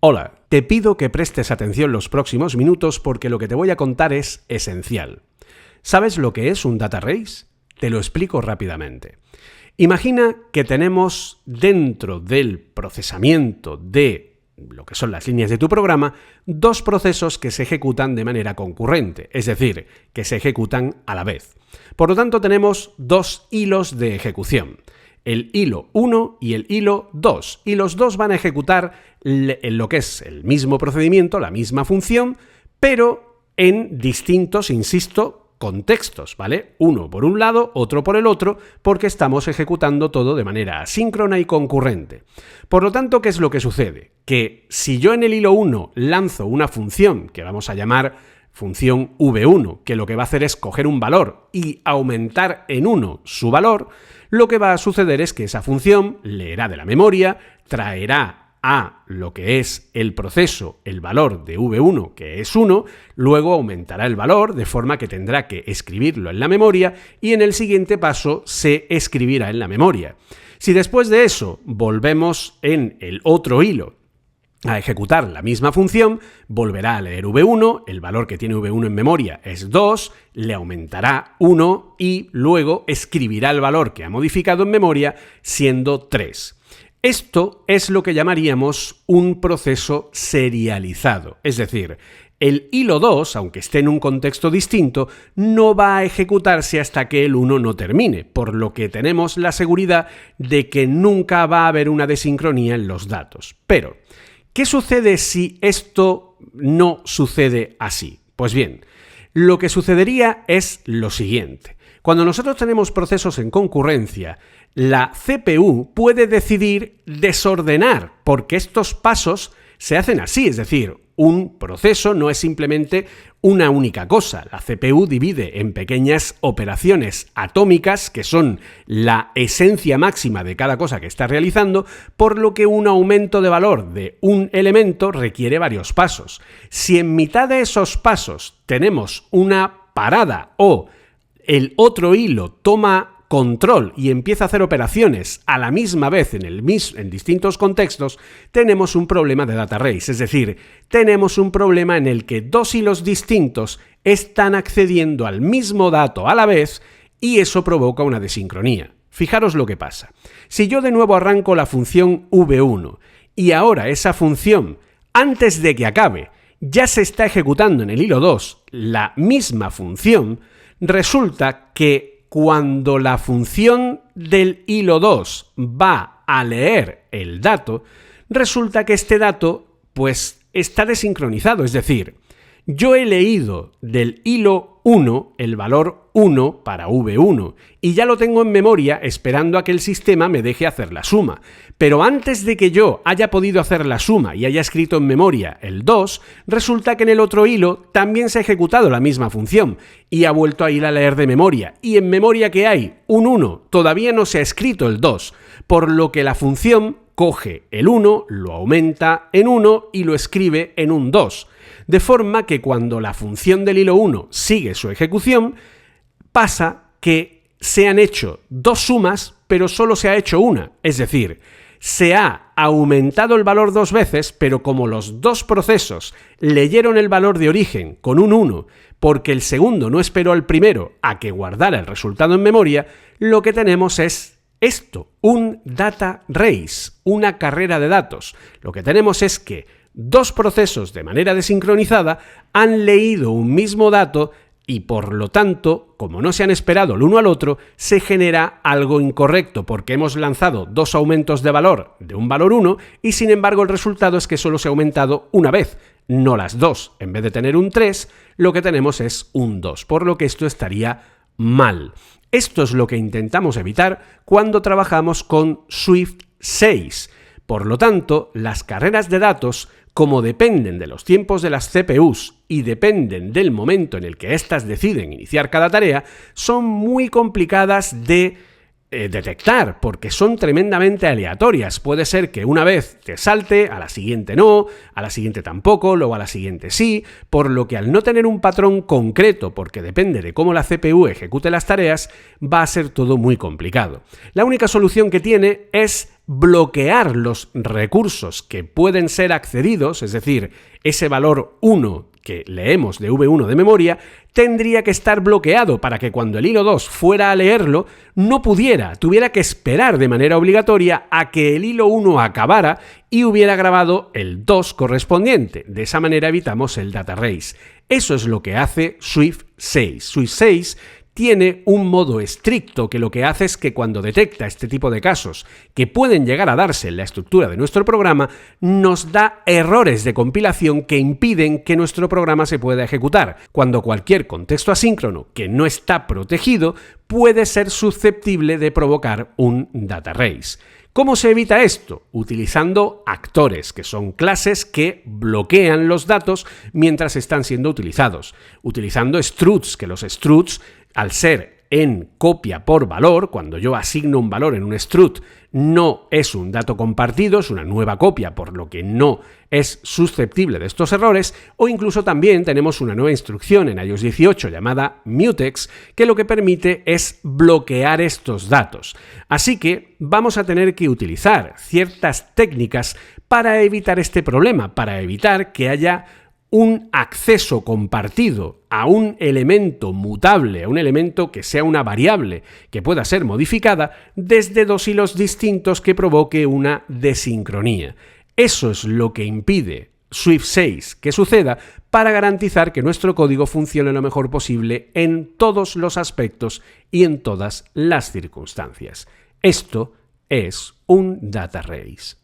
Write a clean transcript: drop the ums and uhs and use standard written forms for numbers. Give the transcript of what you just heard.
Hola, te pido que prestes atención los próximos minutos porque lo que te voy a contar es esencial. ¿Sabes lo que es un data race? Te lo explico rápidamente. Imagina que tenemos dentro del procesamiento de lo que son las líneas de tu programa, dos procesos que se ejecutan de manera concurrente, es decir, que se ejecutan a la vez. Por lo tanto, tenemos dos hilos de ejecución. El hilo 1 y el hilo 2, y los dos van a ejecutar lo que es el mismo procedimiento, la misma función, pero en distintos, insisto, contextos, ¿vale? Uno por un lado, otro por el otro, porque estamos ejecutando todo de manera asíncrona y concurrente. Por lo tanto, ¿qué es lo que sucede? Que si yo en el hilo 1 lanzo una función que vamos a llamar función v1, que lo que va a hacer es coger un valor y aumentar en 1 su valor, lo que va a suceder es que esa función leerá de la memoria, traerá a lo que es el proceso el valor de v1, que es 1, luego aumentará el valor de forma que tendrá que escribirlo en la memoria y en el siguiente paso se escribirá en la memoria. Si después de eso volvemos en el otro hilo a ejecutar la misma función, volverá a leer v1, el valor que tiene v1 en memoria es 2, le aumentará 1 y luego escribirá el valor que ha modificado en memoria siendo 3. Esto es lo que llamaríamos un proceso serializado, es decir, el hilo 2, aunque esté en un contexto distinto, no va a ejecutarse hasta que el 1 no termine, por lo que tenemos la seguridad de que nunca va a haber una desincronía en los datos. Pero ¿qué sucede si esto no sucede así? Pues bien, lo que sucedería es lo siguiente. Cuando nosotros tenemos procesos en concurrencia, la CPU puede decidir desordenar, porque estos pasos se hacen así, es decir, un proceso no es simplemente una única cosa. La CPU divide en pequeñas operaciones atómicas que son la esencia máxima de cada cosa que está realizando, por lo que un aumento de valor de un elemento requiere varios pasos. Si en mitad de esos pasos tenemos una parada o el otro hilo toma control y empieza a hacer operaciones a la misma vez en distintos contextos, tenemos un problema de data race, es decir, tenemos un problema en el que dos hilos distintos están accediendo al mismo dato a la vez y eso provoca una desincronía. Fijaros lo que pasa. Si yo de nuevo arranco la función v1 y ahora esa función, antes de que acabe, ya se está ejecutando en el hilo 2 la misma función, resulta que cuando la función del hilo 2 va a leer el dato, resulta que este dato pues está desincronizado, es decir, yo he leído del hilo 1 el valor 1 para v1 y ya lo tengo en memoria esperando a que el sistema me deje hacer la suma. Pero antes de que yo haya podido hacer la suma y haya escrito en memoria el 2, resulta que en el otro hilo también se ha ejecutado la misma función y ha vuelto a ir a leer de memoria. Y en memoria que hay un 1, todavía no se ha escrito el 2, por lo que la función coge el 1, lo aumenta en 1 y lo escribe en un 2. De forma que cuando la función del hilo 1 sigue su ejecución, pasa que se han hecho dos sumas, pero solo se ha hecho una. Es decir, se ha aumentado el valor dos veces, pero como los dos procesos leyeron el valor de origen con un 1, porque el segundo no esperó al primero a que guardara el resultado en memoria, lo que tenemos es esto, un data race, una carrera de datos. Lo que tenemos es que dos procesos de manera desincronizada han leído un mismo dato y por lo tanto, como no se han esperado el uno al otro, se genera algo incorrecto porque hemos lanzado dos aumentos de valor de un valor 1 y sin embargo el resultado es que solo se ha aumentado una vez, no las dos. En vez de tener un 3, lo que tenemos es un 2, por lo que esto estaría mal. Esto es lo que intentamos evitar cuando trabajamos con Swift 6. Por lo tanto, las carreras de datos, como dependen de los tiempos de las CPUs y dependen del momento en el que éstas deciden iniciar cada tarea, son muy complicadas de detectar, porque son tremendamente aleatorias. Puede ser que una vez te salte, a la siguiente no, a la siguiente tampoco, luego a la siguiente sí, por lo que al no tener un patrón concreto, porque depende de cómo la CPU ejecute las tareas, va a ser todo muy complicado. La única solución que tiene es bloquear los recursos que pueden ser accedidos, es decir, ese valor 1 que leemos de V1 de memoria, tendría que estar bloqueado para que cuando el hilo 2 fuera a leerlo, no pudiera, tuviera que esperar de manera obligatoria a que el hilo 1 acabara y hubiera grabado el 2 correspondiente. De esa manera evitamos el data race. Eso es lo que hace Swift 6. Swift 6 tiene un modo estricto que lo que hace es que cuando detecta este tipo de casos que pueden llegar a darse en la estructura de nuestro programa, nos da errores de compilación que impiden que nuestro programa se pueda ejecutar, cuando cualquier contexto asíncrono que no está protegido puede ser susceptible de provocar un data race. ¿Cómo se evita esto? Utilizando actores, que son clases que bloquean los datos mientras están siendo utilizados. Utilizando struts, que los struts, al ser en copia por valor, cuando yo asigno un valor en un strut, no es un dato compartido, es una nueva copia, por lo que no es susceptible de estos errores, o incluso también tenemos una nueva instrucción en iOS 18 llamada mutex, que lo que permite es bloquear estos datos. Así que vamos a tener que utilizar ciertas técnicas para evitar este problema, para evitar que haya un acceso compartido a un elemento mutable, a un elemento que sea una variable que pueda ser modificada desde dos hilos distintos que provoque una desincronía. Eso es lo que impide Swift 6 que suceda para garantizar que nuestro código funcione lo mejor posible en todos los aspectos y en todas las circunstancias. Esto es un data race.